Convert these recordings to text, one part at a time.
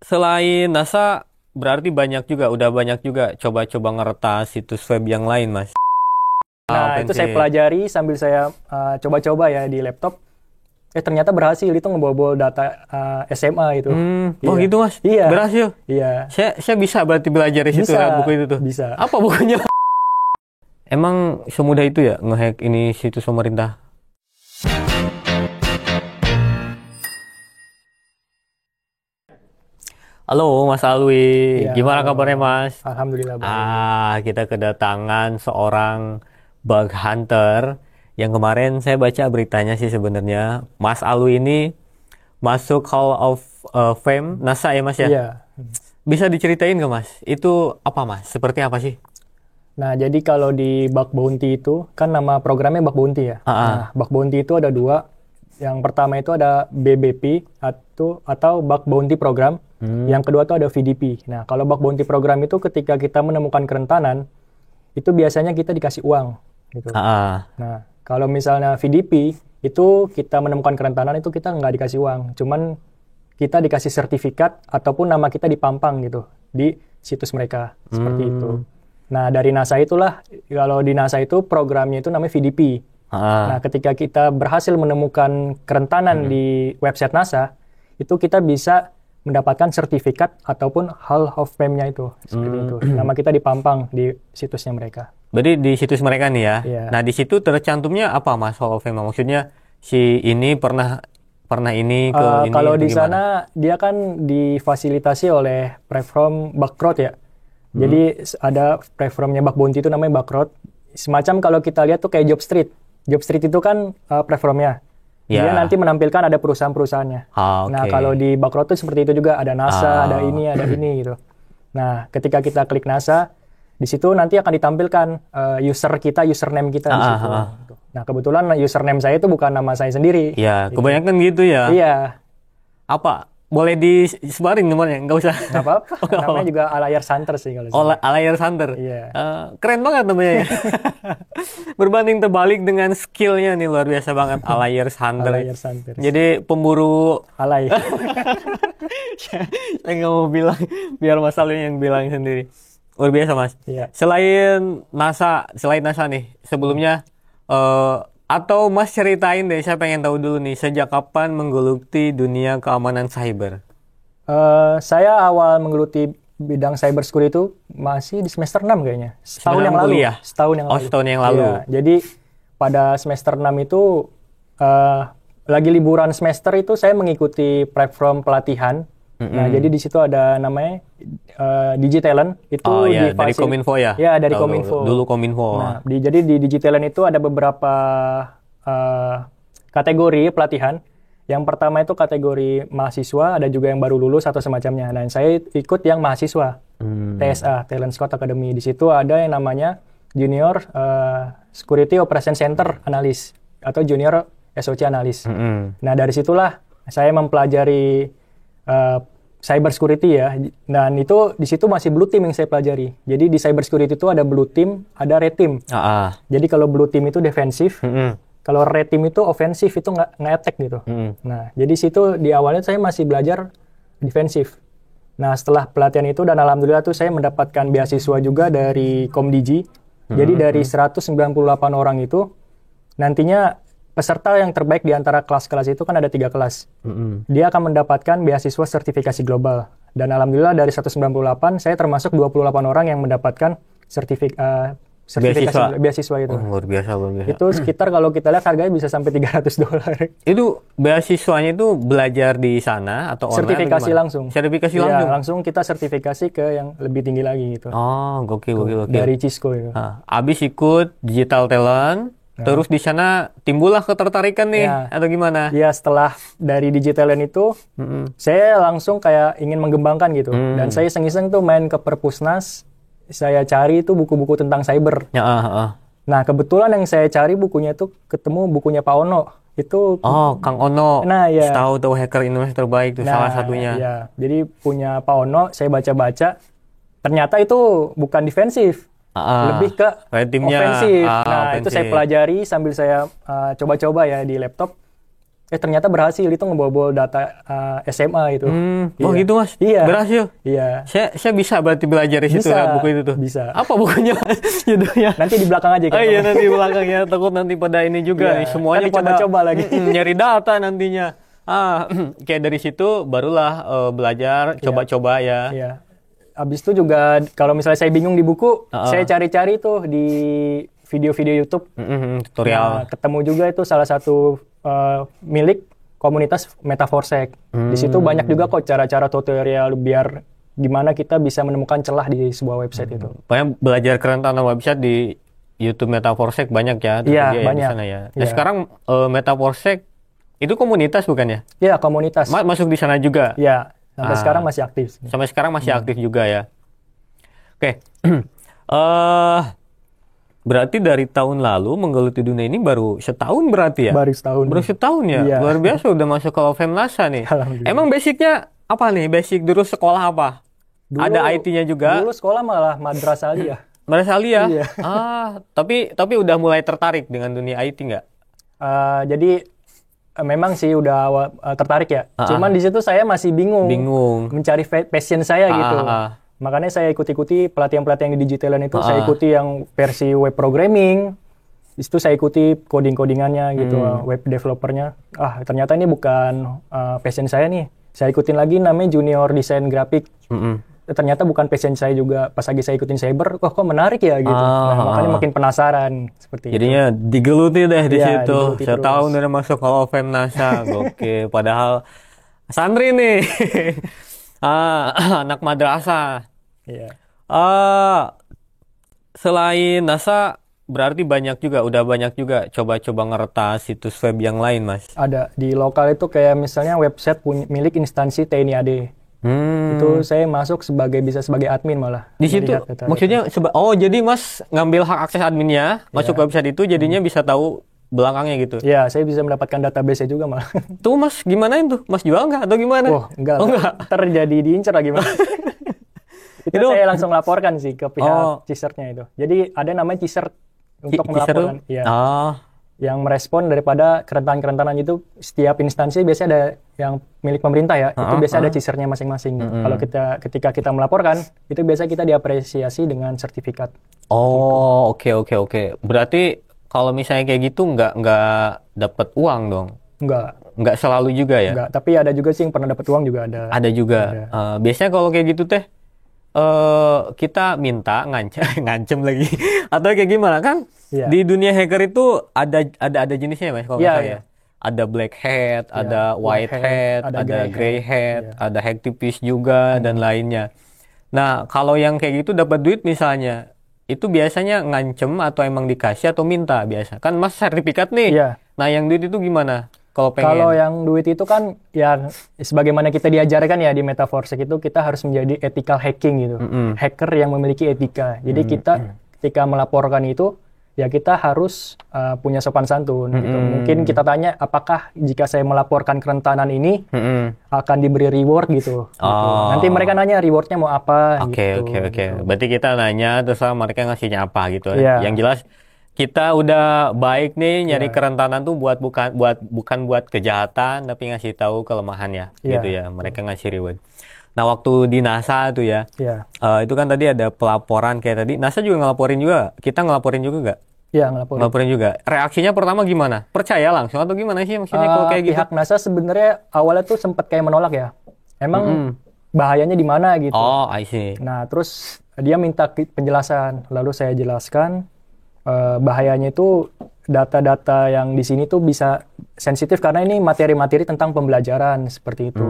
selain NASA, berarti udah banyak juga coba-coba ngeretas situs web yang lain, Mas. Nah, itu saya pelajari sambil saya coba-coba ya di laptop. Ternyata berhasil itu ngebobol data SMA itu. Oh Iya. gitu, Mas? Iya. Berhasil? Iya. Saya bisa berarti belajar di situ Bisa, buku itu tuh. bisa. Apa bukunya? Emang semudah itu ya ngehack ini situs pemerintah? Halo Mas Alwi, Iya, gimana halo. kabarnya Mas? Alhamdulillah baik. Kita kedatangan seorang bug hunter yang kemarin saya baca beritanya sih sebenarnya. Mas Alwi ini masuk Hall of Fame NASA ya Mas ya? Iya. Bisa diceritain nggak Mas? Itu apa Mas? Seperti apa sih? Nah, jadi kalau di Bug Bounty itu, kan nama programnya Bug Bounty ya. Nah, Bug Bounty itu ada dua. Yang pertama itu ada BBP atau Bug Bounty Program. Yang kedua itu ada VDP. Nah, kalau Bug Bounty Program itu ketika kita menemukan kerentanan, itu biasanya kita dikasih uang. Gitu. Nah, kalau misalnya VDP, itu kita menemukan kerentanan itu kita nggak dikasih uang. Cuman kita dikasih sertifikat ataupun nama kita dipampang gitu di situs mereka. Seperti itu. Nah, dari NASA itulah, kalau di NASA itu programnya itu namanya VDP. Nah, ketika kita berhasil menemukan kerentanan di website NASA, itu kita bisa mendapatkan sertifikat ataupun Hall of Fame-nya itu. Seperti itu. Nama kita dipampang di situsnya mereka. Berarti di situs mereka nih ya? Iya. Nah, di situ tercantumnya apa Mas Hall of Fame? Maksudnya si ini pernah ini ke ini kalau atau di gimana? sana, dia kan difasilitasi oleh platform Bugcrowd ya. Jadi ada platformnya Bug Bounty itu namanya Bugcrowd. Semacam kalau kita lihat tuh kayak Jobstreet. Jobstreet itu kan platformnya. Dia nanti menampilkan ada perusahaan-perusahaannya. Nah, kalau di Bugcrowd tuh seperti itu juga. Ada NASA, ada ini gitu. Nah, ketika kita klik NASA, di situ nanti akan ditampilkan username kita di situ. Nah, kebetulan username saya itu bukan nama saya sendiri. Ya, kebanyakan gitu ya. Iya. Apa? Boleh disebarin nomornya? Nggak usah. Nggak apa-apa. Namanya juga Alayers Hunter sih kalau saya. Alayers Hunter. Iya. Keren banget namanya ya. Berbanding terbalik dengan skillnya nih, luar biasa banget. Alayers Hunter. Alayers Hunter. Jadi pemburu Alay. saya nggak mau bilang, biar Mas Alwi yang bilang sendiri. Luar biasa Mas. Iya. Selain NASA nih, sebelumnya atau Mas ceritain deh, saya pengen tahu dulu nih, sejak kapan menggeluti dunia keamanan cyber? Saya awal menggeluti bidang cyber security itu masih di semester 6 kayaknya. Setahun yang lalu. Kuliah? Setahun yang lalu. Setahun yang lalu. Iya, jadi pada semester 6 itu lagi liburan semester itu saya mengikuti platform pelatihan. Nah, jadi di situ ada namanya Digitalent. Itu dari Kominfo ya? Ya, dari Kominfo. Dulu Kominfo. Nah, jadi di Digitalent itu ada beberapa kategori pelatihan. Yang pertama itu kategori mahasiswa, ada juga yang baru lulus atau semacamnya. Dan saya ikut yang mahasiswa, TSA, Talent Scout Academy. Di situ ada yang namanya Junior Security Operation Center Analyst atau Junior SOC Analyst. Nah, dari situlah saya mempelajari cyber security ya. Dan itu di situ masih blue team yang saya pelajari. Jadi di cyber security itu ada blue team, ada red team. Jadi kalau blue team itu defensif, kalau red team itu ofensif, itu nge-attack gitu. Nah, jadi situ di awalnya saya masih belajar defensif. Nah, setelah pelatihan itu dan alhamdulillah tuh saya mendapatkan beasiswa juga dari Komdigi. Jadi dari 198 orang itu, nantinya peserta yang terbaik di antara kelas-kelas itu kan ada 3 kelas. Dia akan mendapatkan beasiswa sertifikasi global. Dan alhamdulillah dari 198, saya termasuk 28 orang yang mendapatkan sertifikasi beasiswa itu. Luar biasa. Itu sekitar kalau kita lihat harganya bisa sampai $300. Itu beasiswanya itu belajar di sana atau online? Sertifikasi langsung. Sertifikasi Ya, langsung? langsung kita sertifikasi ke yang lebih tinggi lagi gitu. Oh, gokil. Dari Cisco itu. Abis ikut Digital Talent, terus di sana timbullah ketertarikan nih, atau gimana? Ya, setelah dari Digital Talent itu, saya langsung kayak ingin mengembangkan gitu. Dan saya iseng-iseng tuh main ke Perpusnas, saya cari itu buku-buku tentang cyber. Nah, kebetulan yang saya cari bukunya itu ketemu bukunya Pak Ono. Itu Kang Ono. Nah, ya. Tahu hacker Indonesia terbaik itu salah satunya. Ya. Jadi punya Pak Ono, saya baca-baca. Ternyata itu bukan defensif. Lebih ke ofensif. Nah, itu saya pelajari sambil saya coba-coba ya di laptop. Ternyata berhasil itu ngebawa data SMA itu. Oh Iya. gitu Mas? Iya. Berhasil? Iya. Saya bisa berarti belajar di situ Bisa, lewat buku itu tuh. bisa. Apa bukunya Mas? Judulnya? Nanti di belakang aja Oh kan. iya nanti belakangnya takut nanti pada ini juga Iya, nih semuanya kan pada dicoba-coba lagi. nyari data nantinya. Kayak dari situ barulah belajar, coba-coba ya. Iya. Habis itu juga kalau misalnya saya bingung di buku, saya cari-cari tuh di video-video YouTube. Tutorial. Nah, ketemu juga itu salah satu milik komunitas Metaforsec. Di situ banyak juga kok cara-cara tutorial biar gimana kita bisa menemukan celah di sebuah website itu. Pokoknya belajar kerentanan website di YouTube Metaforsec banyak ya. Iya, tersedia banyak. Di sana ya. Nah, Iya. sekarang Metaforsec itu komunitas bukan ya? Iya, komunitas. Masuk di sana juga. Iya, sampai sekarang masih aktif. Sampai sekarang masih aktif juga ya. Oke. eh Berarti dari tahun lalu menggeluti dunia ini baru setahun berarti ya? Baru setahun. Baru setahun ya? Iya. Luar biasa udah masuk ke Fem NASA nih. Alhamdulillah. Emang basicnya apa nih? Basic dulu sekolah apa? Dulu- Ada IT-nya juga? Dulu sekolah malah madrasah aliyah. Madrasah Aliyah? Iya. Tapi udah mulai tertarik dengan dunia IT nggak? Jadi memang sih udah tertarik ya. Cuman di situ saya masih bingung. Bingung. Mencari passion saya gitu. ah. Makanya saya ikuti pelatihan-pelatihan di Digitalan itu. Saya ikuti yang versi web programming. Di situ saya ikuti coding-codingannya gitu, web developernya. Ternyata ini bukan passion saya nih. Saya ikutin lagi namanya Junior Design Graphic. Ternyata bukan passion saya juga. Pas lagi saya ikutin cyber, kok menarik ya gitu. Makanya makin penasaran seperti itu. Jadinya digeluti deh di Iya, situ. digeluti Saya terus. tahu udah masuk Hall of Fame NASA. Oke, padahal santri nih. Anak madrasah. Iya. Selain NASA, berarti udah banyak juga coba-coba ngeretas situs web yang lain, Mas. Ada di lokal itu kayak misalnya website milik instansi TNI AD. Itu saya masuk bisa sebagai admin malah. Di situ Melihat data maksudnya jadi Mas ngambil hak akses adminnya, masuk ke website itu jadinya bisa tahu belakangnya gitu. Ya, saya bisa mendapatkan database juga malah. Tuh Mas, gimana itu? Mas jual nggak atau gimana? Enggak. Oh, enggak. Terjadi diincar lagi Mas. Itu saya langsung laporkan sih ke pihak CISERT-nya itu. Jadi ada namanya CISERT untuk melaporkan. Iya. Yang merespon daripada kerentanan-kerentanan itu setiap instansi biasanya ada yang milik pemerintah ya, itu biasanya ada CISERT-nya masing-masing. Kalau ketika kita melaporkan, itu biasa kita diapresiasi dengan sertifikat. Oh, oke. Berarti kalau misalnya kayak gitu nggak dapat uang dong? Nggak selalu juga ya? Enggak, tapi ada juga sih yang pernah dapat uang juga ada. Ada juga. Biasanya kalau kayak gitu teh kita minta ngancem lagi atau kayak gimana kan? Iya. Di dunia hacker itu ada jenisnya Mas kalau nggak salah ya. Ada black hat, ada white hat, ada gray hat, ada hacktivist juga dan lainnya. Nah, kalau yang kayak gitu dapat duit misalnya, itu biasanya ngancem atau emang dikasih atau minta biasa? Kan Mas sertifikat nih. Iya. Nah, yang duit itu gimana? Kalau pengen. Kalau yang duit itu kan ya sebagaimana kita diajarkan ya di Metaforsec itu kita harus menjadi ethical hacking gitu. Hacker yang memiliki etika. Jadi kita ketika melaporkan itu ya kita harus punya sopan santun gitu. Mungkin kita tanya apakah jika saya melaporkan kerentanan ini akan diberi reward gitu. Nanti mereka nanya rewardnya mau apa Oke. gitu. Berarti kita nanya terus mereka ngasihnya apa gitu. Iya. Yang jelas kita udah baik nih nyari kerentanan tuh bukan buat kejahatan tapi ngasih tahu kelemahannya gitu ya. Mereka ngasih reward. Nah, waktu di NASA tuh ya. Iya. Itu kan tadi ada pelaporan kayak tadi. NASA juga ngelaporin juga. Kita ngelaporin juga nggak? Iya, ngelaporin. Ngelaporin juga. Reaksinya pertama gimana? Percaya langsung atau gimana sih maksudnya kalau kayak gitu? Pihak NASA sebenarnya awalnya tuh sempat kayak menolak ya. Emang bahayanya di mana gitu. Oh, I see. Nah, terus dia minta penjelasan. Lalu saya jelaskan bahayanya itu data-data yang di sini tuh bisa sensitif karena ini materi-materi tentang pembelajaran seperti itu.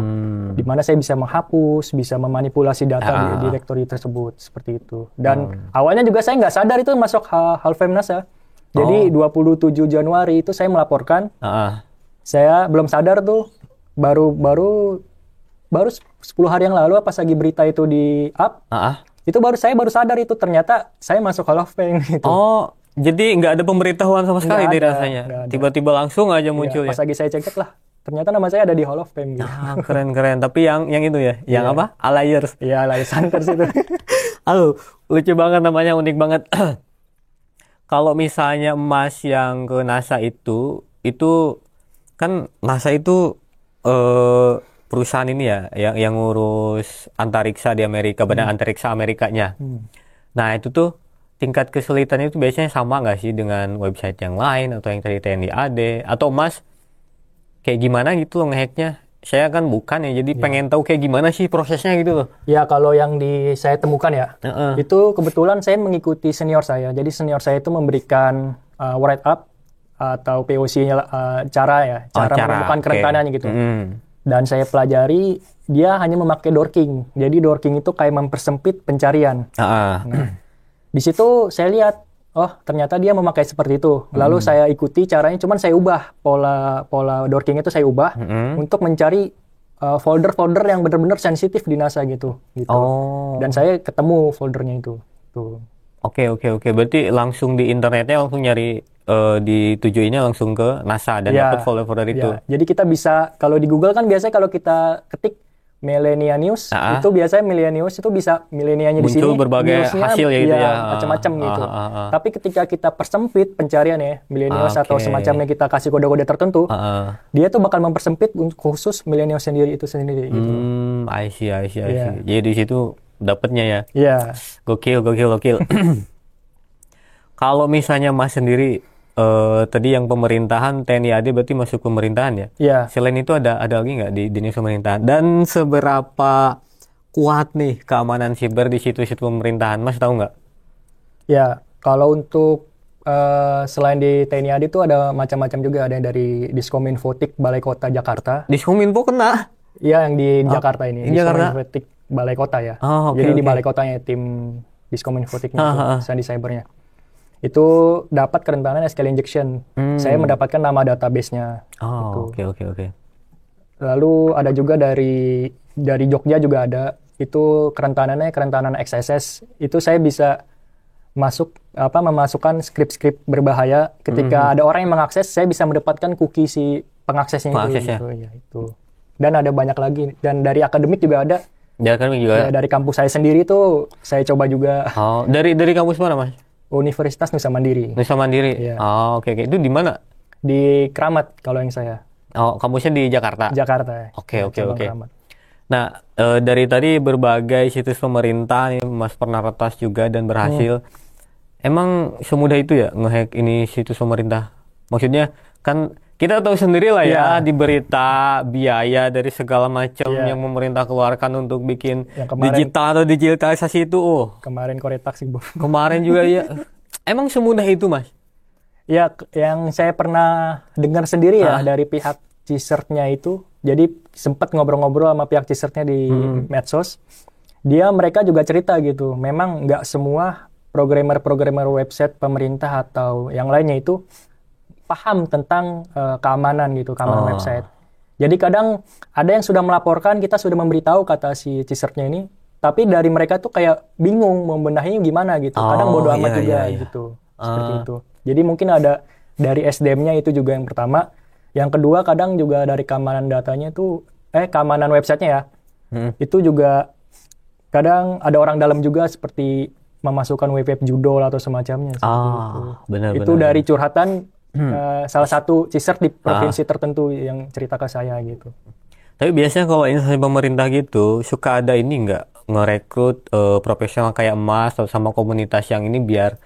Di mana saya bisa menghapus, bisa memanipulasi data di directory tersebut seperti itu. Dan awalnya juga saya nggak sadar itu masuk Halfem NASA. Jadi 27 Januari itu saya melaporkan. Saya belum sadar tuh baru 10 hari yang lalu pas lagi berita itu di up. Itu saya baru sadar itu ternyata saya masuk Hall of Fame gitu. Oh, jadi nggak ada pemberitahuan sama sekali nih rasanya. Tiba-tiba langsung aja muncul ya. Pas lagi saya cek lah, ternyata nama saya ada di Hall of Fame gitu. Keren. Tapi yang itu ya, yang apa? Alliers. Iya, Alliers Hunters itu. Halo, lucu banget namanya, unik banget. Kalau misalnya Mas yang ke NASA itu kan NASA itu perusahaan ini ya yang ngurus antariksa di Amerika, Badan Antariksa Amerikanya. Nah, itu tuh tingkat kesulitannya itu biasanya sama nggak sih dengan website yang lain atau yang tadi TNI AD atau Mas kayak gimana gitu loh ngehacknya? Saya kan bukan ya, jadi pengen tahu kayak gimana sih prosesnya gitu loh. Ya, kalau yang saya temukan ya, itu kebetulan saya mengikuti senior saya. Jadi senior saya itu memberikan write up atau POC-nya cara menemukan kerentanannya gitu. Dan saya pelajari, dia hanya memakai dorking. Jadi dorking itu kayak mempersempit pencarian. Nah, di situ saya lihat, oh ternyata dia memakai seperti itu. Lalu saya ikuti caranya, cuman saya ubah pola dorking itu saya ubah untuk mencari folder-folder yang benar-benar sensitif di NASA gitu. Dan saya ketemu foldernya itu. Tuh. Oke. Berarti langsung di internetnya langsung nyari ditujuinnya langsung ke NASA dan dapat folder-folder itu. Jadi kita bisa, kalau di Google kan biasanya kalau kita ketik Millenia News, itu biasanya Millenia News itu bisa milenianya di sini. Muncul berbagai hasil ya gitu ya. Macam-macam gitu. Tapi ketika kita persempit pencarian ya, Millenials atau semacamnya, kita kasih kode-kode tertentu, dia tuh bakal mempersempit khusus Millenials itu sendiri gitu. I see. Jadi di situ dapatnya ya. Iya. Gokil. Kalau misalnya Mas sendiri tadi yang pemerintahan TNI AD berarti masuk pemerintahan ya? Iya. Selain itu ada lagi nggak di dinas pemerintahan? Dan seberapa kuat nih keamanan siber di situs-situs pemerintahan? Mas tahu nggak? Ya, kalau untuk selain di TNI AD itu ada macam-macam juga. Ada yang dari Diskominfotik Balai Kota Jakarta. Diskominfo kena? Iya, yang di Jakarta ini. Diskominfotik Balai Kota ya. Jadi di Balai Kotanya tim Diskominfotiknya, Sandi Cybernya. Itu dapat kerentanan SQL injection. Saya mendapatkan nama database-nya. Oke. Lalu ada juga dari Jogja juga ada. Itu kerentanan XSS. Itu saya bisa memasukkan skrip-skrip berbahaya. Ketika ada orang yang mengakses, saya bisa mendapatkan cookie si pengaksesnya itu. Dan ada banyak lagi. Dan dari akademik juga ada. Dari kampus saya sendiri tuh saya coba juga. Dari kampus mana, Mas? Universitas Nusa Mandiri. Iya. Oke. Itu di mana? Di Kramat kalau yang saya. Kampusnya di Jakarta? Jakarta. Oke. Nah, dari tadi berbagai situs pemerintah, Mas pernah retas juga dan berhasil. Emang semudah itu ya ngehack ini situs pemerintah? Maksudnya kan kita tahu sendiri lah ya, di berita biaya dari segala macam yang pemerintah keluarkan untuk bikin digital atau digitalisasi itu. Kemarin koretak sih, Bu. Kemarin juga ya. Emang semudah itu, Mas? Ya, yang saya pernah dengar sendiri ya dari pihak CSIRT-nya itu. Jadi sempat ngobrol-ngobrol sama pihak CSIRT-nya di medsos. Mereka juga cerita gitu. Memang nggak semua programmer website pemerintah atau yang lainnya itu paham tentang keamanan website. Jadi kadang ada yang sudah melaporkan, kita sudah memberitahu kata si CSIRT-nya ini, tapi dari mereka tuh kayak bingung membenahinya gimana gitu. Kadang bodo amat juga gitu. Seperti itu. Jadi mungkin ada dari SDM-nya itu juga yang pertama. Yang kedua kadang juga dari keamanan datanya itu, keamanan websitenya ya. Itu juga kadang ada orang dalam juga seperti memasukkan web judul atau semacamnya. Benar. Itu dari curhatan salah satu CSIRT di provinsi tertentu yang cerita ke saya gitu. Tapi biasanya kalau instansi pemerintah gitu suka ada ini nggak ngerekrut profesional kayak Mas atau sama komunitas yang ini biar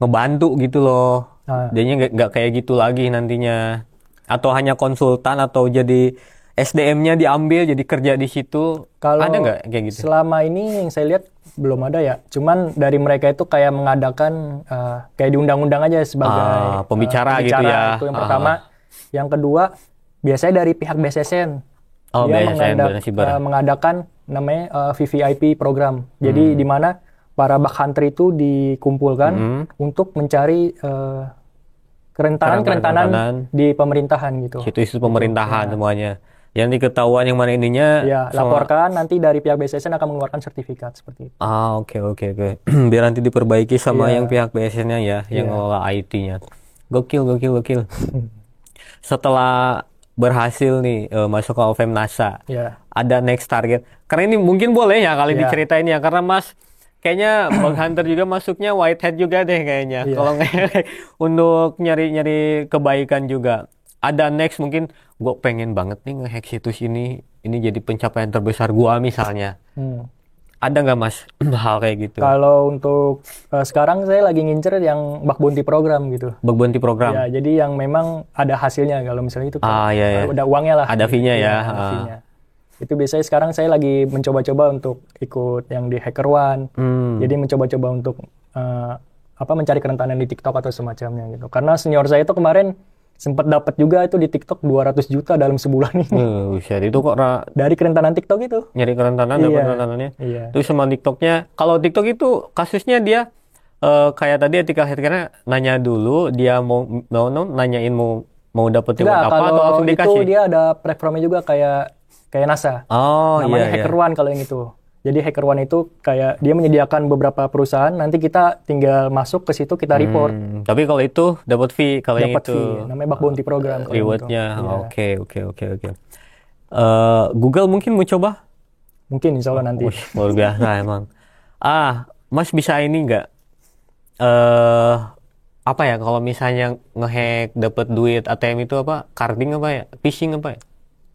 ngebantu gitu loh. Jadinya nggak kayak gitu lagi nantinya. Atau hanya konsultan atau jadi SDM-nya diambil jadi kerja di situ. Kalau ada nggak kayak gitu? Selama ini yang saya lihat belum ada ya. Cuman dari mereka itu kayak mengadakan kayak di undang-undang aja sebagai pembicara gitu ya. Itu yang pertama. Yang kedua biasanya dari pihak BSSN. Dia mengadakan namanya VVIP program. Jadi di mana para bug hunter itu dikumpulkan untuk mencari kerentanan di pemerintahan gitu. Situs pemerintahan semuanya. Yang diketahuan yang mana ininya laporkan, nanti dari pihak BSSN akan mengeluarkan sertifikat seperti itu. Oke. Biar nanti diperbaiki sama yang pihak BSSN-nya ya, yang ngelola IT-nya. Gokil. Setelah berhasil nih masuk ke OVM NASA, ada next target. Karena ini mungkin boleh ya kali diceritain ya, karena Mas kayaknya bug hunter juga masuknya white hat juga deh kayaknya. Kalau untuk nyari kebaikan juga. ada next mungkin gue pengen banget nih ngehack situs ini jadi pencapaian terbesar gue misalnya. Ada nggak Mas hal kayak gitu? Kalau untuk sekarang saya lagi ngincer yang bug bounty program gitu. Bug bounty program? Ya, jadi yang memang ada hasilnya kalau misalnya itu iya. ada uangnya lah. Ada fee-nya ya. Ada fee-nya. Itu biasanya sekarang saya lagi mencoba-coba untuk ikut yang di HackerOne. Jadi mencoba-coba untuk mencari kerentanan di TikTok atau semacamnya gitu. Karena senior saya itu kemarin sempat dapat juga itu di TikTok 200 juta dalam sebulan ini. Itu kok dari kerentanan TikTok itu. Nyari kerentanan, dapat kerentanannya. Iya. Terus sama TikToknya, kalau TikTok itu kasusnya dia kayak tadi ethical hackernya nanya dulu, dia mau nanyain mau dapetin apa atau langsung dikasih. Itu dia ada platformnya juga kayak NASA. Namanya HackerOne kalau yang itu. Jadi HackerOne itu kayak dia menyediakan beberapa perusahaan, nanti kita tinggal masuk ke situ, kita report. Tapi kalau itu dapat fee, kalau yang itu namanya bug bounty program. Rewardnya, oke. Google mungkin mau coba? Mungkin insya Allah nanti. Luar biasa emang. Mas bisa ini nggak? Apa ya, kalau misalnya ngehack dapat duit ATM itu apa? Carding apa ya? Phishing apa ya?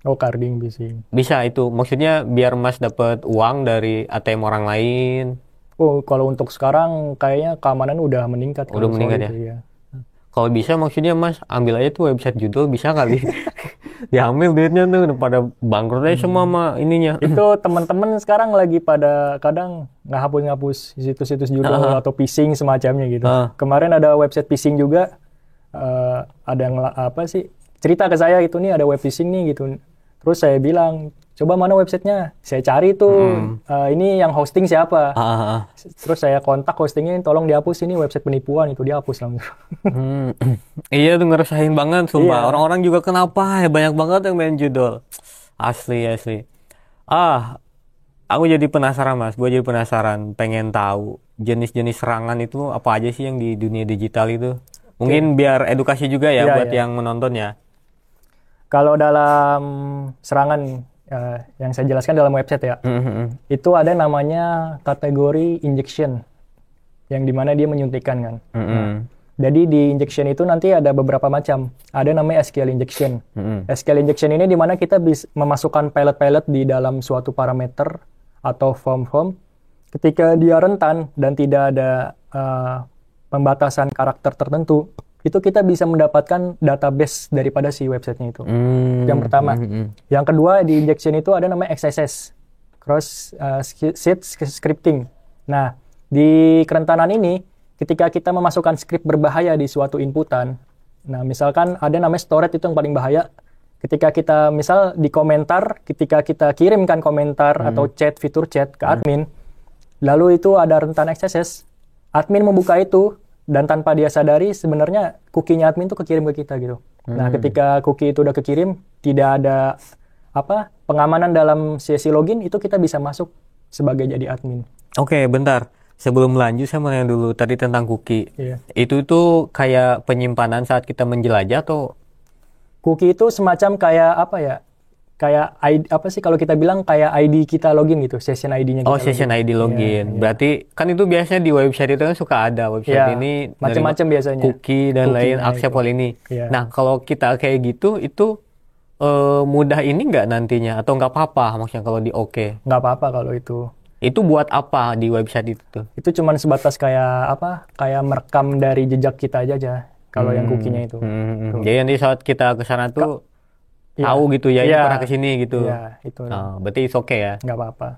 Oh, carding phishing. Bisa itu. Maksudnya biar Mas dapat uang dari ATM orang lain. Oh, kalau untuk sekarang kayaknya keamanan udah meningkat. Udah meningkat ya? Kalau bisa maksudnya Mas ambil aja tuh website judul, bisa kali. Diambil duitnya tuh pada bangkrut aja semua sama ininya. Itu teman-teman sekarang lagi pada kadang ngehapus situs-situs judul atau phishing semacamnya gitu. Kemarin ada website phishing juga. Ada yang cerita ke saya itu nih ada web phishing nih gitu. Terus saya bilang, coba mana websitenya? Saya cari tuh, ini yang hosting siapa? Terus saya kontak hostingnya, tolong dihapus, ini website penipuan, itu dihapus langsung. Iya tuh ngerasain banget, sumpah. Orang-orang juga kenapa ya banyak banget yang main judul. Asli. Aku jadi penasaran Mas, gue jadi penasaran, pengen tahu jenis-jenis serangan itu apa aja sih yang di dunia digital itu. Mungkin biar edukasi juga ya buat yang menonton ya. Kalau dalam serangan yang saya jelaskan dalam website ya, itu ada namanya kategori injection, yang dimana dia menyuntikkan kan. Jadi di injection itu nanti ada beberapa macam. Ada namanya SQL injection. SQL injection ini dimana kita bisa memasukkan pilot-pilot di dalam suatu parameter atau form. Ketika dia rentan dan tidak ada pembatasan karakter tertentu, itu kita bisa mendapatkan database daripada si websitenya itu. Yang pertama. Yang kedua di injection itu ada namanya XSS, cross site scripting. Nah, di kerentanan ini ketika kita memasukkan script berbahaya di suatu inputan, nah misalkan ada namanya storage itu yang paling bahaya. Ketika kita misal di komentar, ketika kita kirimkan komentar atau chat, fitur chat ke admin, lalu itu ada rentan XSS, admin membuka itu, dan tanpa dia sadari sebenarnya cookie-nya admin itu kekirim ke kita gitu. Nah, ketika cookie itu udah kekirim, tidak ada pengamanan dalam sesi login, itu kita bisa masuk sebagai jadi admin. Oke, bentar. Sebelum lanjut saya mau nanya dulu tadi tentang cookie. Itu kayak penyimpanan saat kita menjelajah atau? Cookie itu semacam kayak kayak ID, kalau kita bilang kayak ID kita login gitu, session ID-nya kita. Session ID login. Berarti kan itu biasanya di website itu kan suka ada website ini macam-macam biasanya. Cookie dan lain accept all ini. Nah, kalau kita kayak gitu itu mudah ini nggak nantinya atau nggak apa-apa maksudnya kalau di oke? Nggak apa-apa kalau itu. Itu buat apa di website itu? Itu cuma sebatas kayak kayak merekam dari jejak kita aja kalau yang cookie-nya itu. Jadi nanti saat kita ke sana tuh tahu gitu ya, ini pernah kesini gitu. Iya, itu. Berarti it's okay ya? Nggak apa-apa.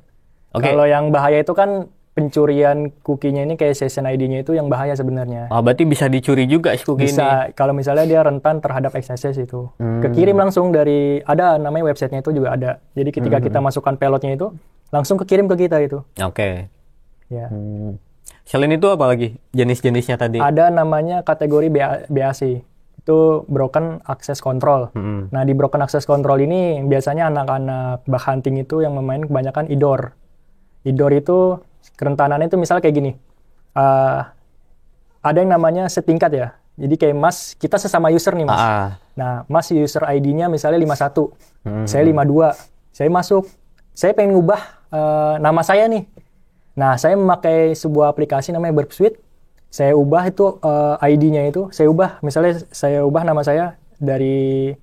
Kalau yang bahaya itu kan pencurian cookie-nya ini kayak session ID-nya itu yang bahaya sebenarnya. Berarti bisa dicuri juga cookie ini? Bisa, kalau misalnya dia rentan terhadap XSS itu. Kekirim langsung ada namanya websitenya itu juga ada. Jadi ketika kita masukkan payloadnya itu, langsung kekirim ke kita itu. Oke. Ya. Selain itu apa lagi jenis-jenisnya tadi? Ada namanya kategori BAC. Itu Broken Access Control. Nah, di Broken Access Control ini biasanya anak-anak bug hunting itu yang memain kebanyakan IDOR. IDOR itu kerentanannya itu misalnya kayak gini. Ada yang namanya setingkat ya. Jadi kayak Mas, kita sesama user nih Mas. Nah, Mas user ID-nya misalnya 51. Saya 52. Saya masuk. Saya pengen ngubah nama saya nih. Nah, saya memakai sebuah aplikasi namanya Burp Suite. Saya ubah itu ID-nya itu, saya ubah, misalnya saya ubah nama saya dari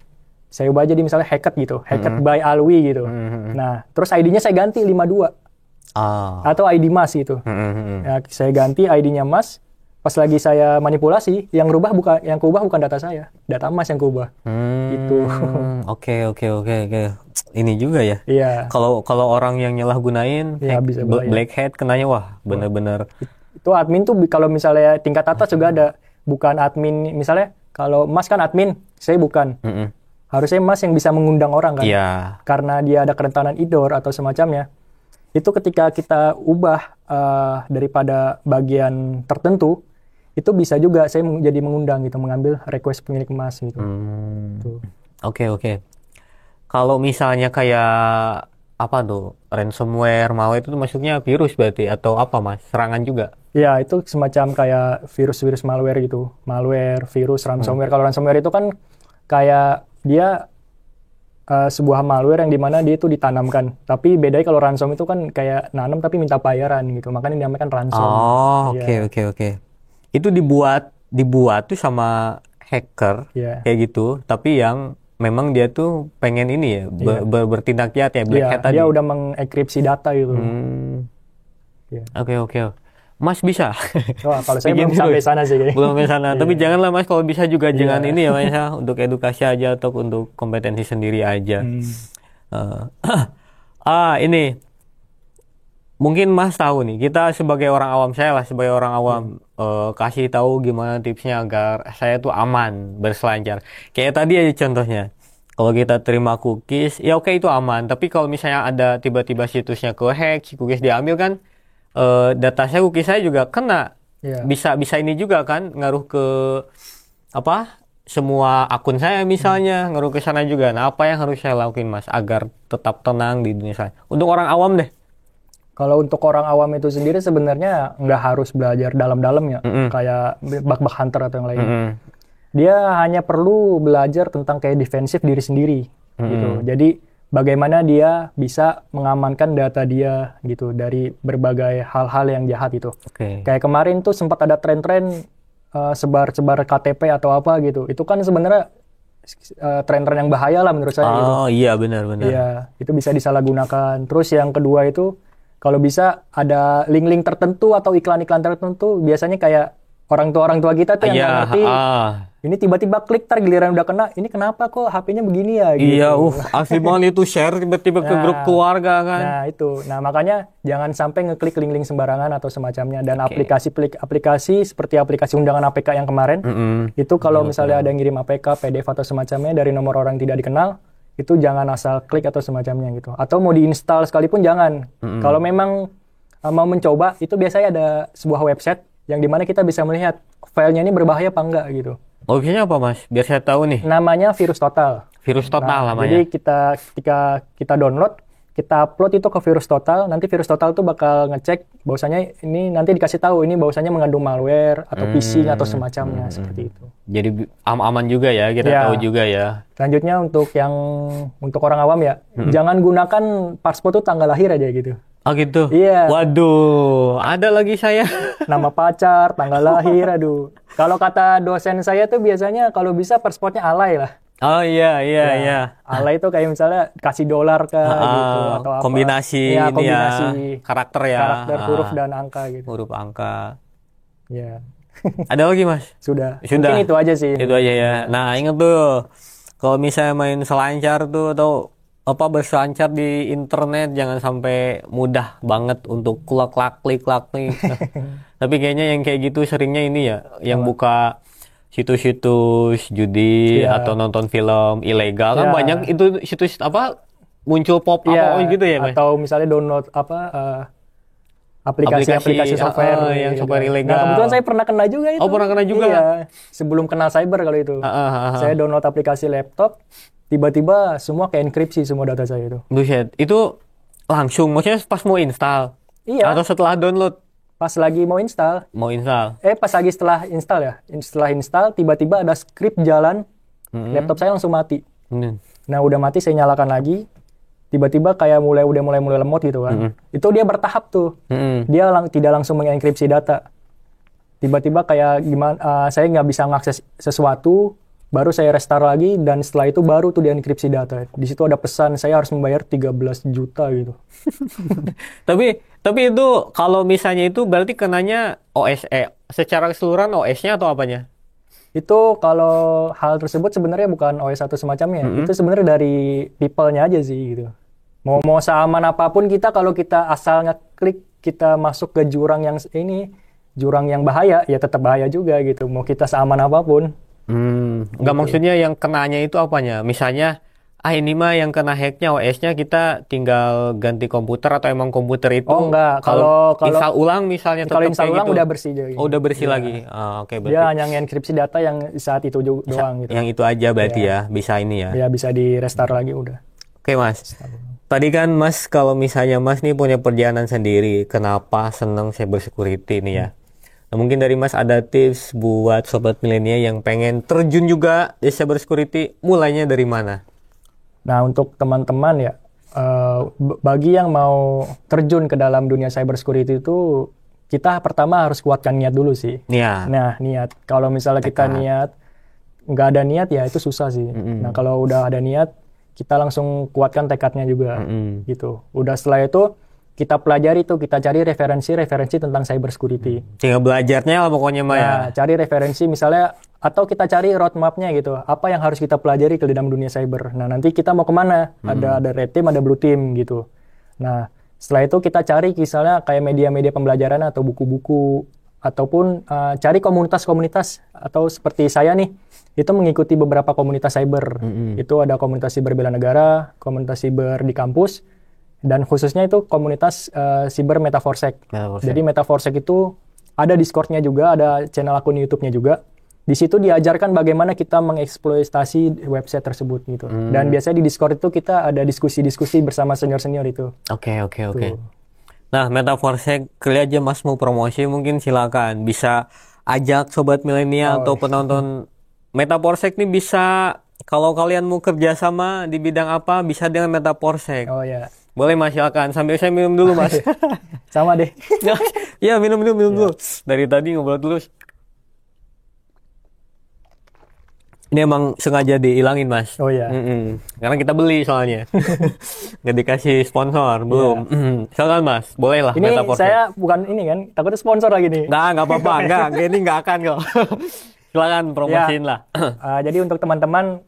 saya ubah jadi misalnya Hackett gitu, Hackett by Alwi gitu. Nah, terus ID-nya saya ganti 52. Atau ID Mas gitu. Ya, saya ganti ID-nya Mas. Pas lagi saya manipulasi, yang keubah bukan data saya, data Mas yang keubah. Gitu. Oke. Ini juga ya. Iya. Kalau orang yang nyalahgunain ya, bisa black hat kenanya wah bener-bener. Itu admin tuh kalau misalnya tingkat atas juga ada, bukan admin misalnya kalau Mas kan admin, saya bukan. Harusnya Mas yang bisa mengundang orang kan. Iya. Karena dia ada kerentanan IDOR atau semacamnya. Itu ketika kita ubah daripada bagian tertentu, itu bisa juga saya jadi mengundang gitu, mengambil request pemilik Mas gitu. Oke. Kalau misalnya kayak apa tuh ransomware, malware itu masuknya virus berarti atau apa Mas? Serangan juga? Ya, itu semacam kayak virus-virus malware gitu. Malware, virus, ransomware. Kalau ransomware itu kan kayak dia sebuah malware yang dimana dia itu ditanamkan. Tapi bedanya kalau ransom itu kan kayak nanam tapi minta bayaran gitu. Makanya dinamakan ransom. Oke. Itu dibuat tuh sama hacker kayak gitu. Tapi yang memang dia tuh pengen ini ya bertindak jahat ya, black hat tadi. Dia udah mengenkripsi data gitu. Oke. Mas bisa? Wah, kalau saya belum sampai sana sih. Belum sampai sana. Tapi janganlah Mas, kalau bisa juga jangan ini ya Mas ya, untuk edukasi aja atau untuk kompetensi sendiri aja. Ini mungkin Mas tahu nih, kita sebagai orang awam, saya lah sebagai orang awam kasih tahu gimana tipsnya agar saya tuh aman berselancar. Kayak tadi aja contohnya. Kalau kita terima cookies, ya oke itu aman. Tapi kalau misalnya ada tiba-tiba situsnya ke-hack, si cookies diambil kan, data saya, cookies saya juga kena. Bisa ini juga kan, ngaruh ke semua akun saya misalnya, ngaruh ke sana juga. Nah, apa yang harus saya lakuin Mas agar tetap tenang di dunia saya? Untuk orang awam deh. Kalau untuk orang awam itu sendiri sebenarnya nggak harus belajar dalam-dalam ya, kayak bug hunter atau yang lain. Dia hanya perlu belajar tentang kayak defensif diri sendiri, gitu. Jadi bagaimana dia bisa mengamankan data dia gitu dari berbagai hal-hal yang jahat itu. Kayak kemarin tuh sempat ada tren-tren sebar-sebar KTP atau apa gitu. Itu kan sebenarnya tren-tren yang bahaya lah menurut saya. Iya benar. Iya, itu bisa disalahgunakan. Terus yang kedua itu kalau bisa ada link-link tertentu atau iklan-iklan tertentu, biasanya kayak orang tua kita tuh yang nggak ngerti. Ini tiba-tiba klik, giliran udah kena, ini kenapa kok HP-nya begini ya? Gitu. Iya, asli banget itu share tiba-tiba ke grup keluarga kan. Nah itu, makanya jangan sampai ngeklik link-link sembarangan atau semacamnya. Dan aplikasi seperti aplikasi undangan APK yang kemarin, itu kalau misalnya ada yang ngirim APK, PDF atau semacamnya dari nomor orang tidak dikenal, itu jangan asal klik atau semacamnya gitu. Atau mau diinstal sekalipun jangan. Kalau memang mau mencoba, itu biasanya ada sebuah website yang dimana kita bisa melihat filenya ini berbahaya apa enggak gitu. Opsinya apa Mas? Biar saya tahu nih. Namanya Virus Total. Virus Total namanya. Jadi ketika kita download, kita upload itu ke Virus Total, nanti Virus Total tuh bakal ngecek bahwasanya ini nanti dikasih tahu ini bahwasanya mengandung malware atau phishing atau semacamnya seperti itu. Jadi aman juga ya, kita tahu juga ya. Selanjutnya untuk orang awam ya, jangan gunakan paspor tuh tanggal lahir aja gitu. Oh gitu? Iya. Waduh, ada lagi saya. Nama pacar, tanggal lahir, aduh. Kalau kata dosen saya tuh biasanya kalau bisa paspornya alay lah. Oh iya. Alay itu kayak misalnya kasih dolar ke gitu atau apa. Kombinasi karakter ya. Karakter huruf dan angka gitu. Huruf angka. Iya. Ada lagi Mas? Sudah. Mungkin itu aja sih. Itu aja ya. Nah ingat tuh, kalau misalnya main selancar tuh atau berselancar di internet jangan sampai mudah banget untuk klik. Tapi kayaknya yang kayak gitu seringnya ini ya, yang buka situs-situs judi atau nonton film ilegal kan banyak itu situs muncul pop up gitu ya Mas? Atau misalnya download aplikasi software yang software ilegal. Nah, kebetulan saya pernah kena juga itu. Oh, pernah kena juga? Iya, sebelum kenal cyber kalau itu. Saya download aplikasi laptop, tiba-tiba semua ke-enkripsi semua data saya itu. Buset, itu langsung, maksudnya pas mau install? Iya. Atau setelah download? Pas lagi mau install. Pas lagi setelah install ya. Setelah install, tiba-tiba ada script jalan, laptop saya langsung mati. Nah, udah mati, saya nyalakan lagi. Tiba-tiba kayak mulai lemot gitu kan. Itu dia bertahap tuh. Dia tidak langsung mengenkripsi data. Tiba-tiba kayak gimana, saya nggak bisa ngakses sesuatu, baru saya restart lagi, dan setelah itu baru tuh dienkripsi data. Di situ ada pesan saya harus membayar 13 juta gitu. Tapi itu kalau misalnya itu berarti kenanya secara keseluruhan OS-nya atau apanya? Itu kalau hal tersebut sebenarnya bukan OS atau semacamnya. Itu sebenarnya dari people-nya aja sih gitu. Mau seaman apapun kita, kalau kita asal ngeklik kita masuk ke jurang yang bahaya, ya tetap bahaya juga gitu. Mau kita seaman apapun. Nggak, Gitu. maksudnya yang kenanya itu apanya? Misalnya, ini mah yang kena hacknya OS-nya, kita tinggal ganti komputer atau emang komputer itu? Oh enggak, kalau install ulang misalnya kalau tetap install kayak ulang gitu? udah bersih jadi. Oh, udah bersih Iya. lagi. Oke, Dia berarti hanya ngenkripsi data yang saat itu doang gitu. yang itu aja berarti ya, bisa ini ya. Ya bisa di restart lagi udah. Oke, Mas. Tadi kan Mas, kalau misalnya Mas nih punya perjalanan sendiri, kenapa seneng cybersecurity nih ya? Nah, mungkin dari Mas ada tips buat sobat milenial yang pengen terjun juga di cybersecurity, mulainya dari mana? Nah, untuk teman-teman ya, bagi yang mau terjun ke dalam dunia cybersecurity itu, kita pertama harus kuatkan niat dulu sih. Niat. Nah, niat. Kalau misalnya kita niat, nggak ada niat ya itu susah sih. Nah, kalau udah ada niat, kita langsung kuatkan tekadnya juga. Gitu. Udah setelah itu, kita pelajari tuh, kita cari referensi tentang cybersecurity. Tinggal belajarnya lah pokoknya Maya. Nah, cari referensi misalnya, atau kita cari roadmap-nya gitu. Apa yang harus kita pelajari ke dalam dunia cyber. Nah, nanti kita mau kemana? Ada red team, ada blue team gitu. Nah, setelah itu kita cari misalnya kayak media-media pembelajaran atau buku-buku. Ataupun cari komunitas-komunitas. Atau seperti saya nih, itu mengikuti beberapa komunitas cyber. Itu ada komunitas siber bela negara, komunitas siber di kampus, dan khususnya itu komunitas siber Metaforsec. Jadi Metaforsec itu ada Discord-nya juga, ada channel akun YouTube-nya juga. Di situ diajarkan bagaimana kita mengeksploitasi website tersebut gitu. Dan biasanya di Discord itu kita ada diskusi-diskusi bersama senior-senior itu. Oke. Nah, Metaforsec, kali aja Mas mau promosi, mungkin silakan. Bisa ajak sobat milenial atau penonton Metaforsec nih, bisa, kalau kalian mau kerjasama di bidang apa, bisa dengan Metaforsec. Oh ya. Boleh Mas, silakan. Sambil saya minum dulu Mas. Sama deh. Ya, minum dulu. Dari tadi ngobrol terus. Ini emang sengaja dihilangin Mas. Oh ya. Karena kita beli soalnya. Nggak dikasih sponsor, belum. Silakan Mas, boleh lah. Ini saya bukan ini kan, takutnya sponsor lagi nih. Nggak apa-apa. Nggak, ini nggak akan kok. Silakan promosiin lah. Jadi untuk teman-teman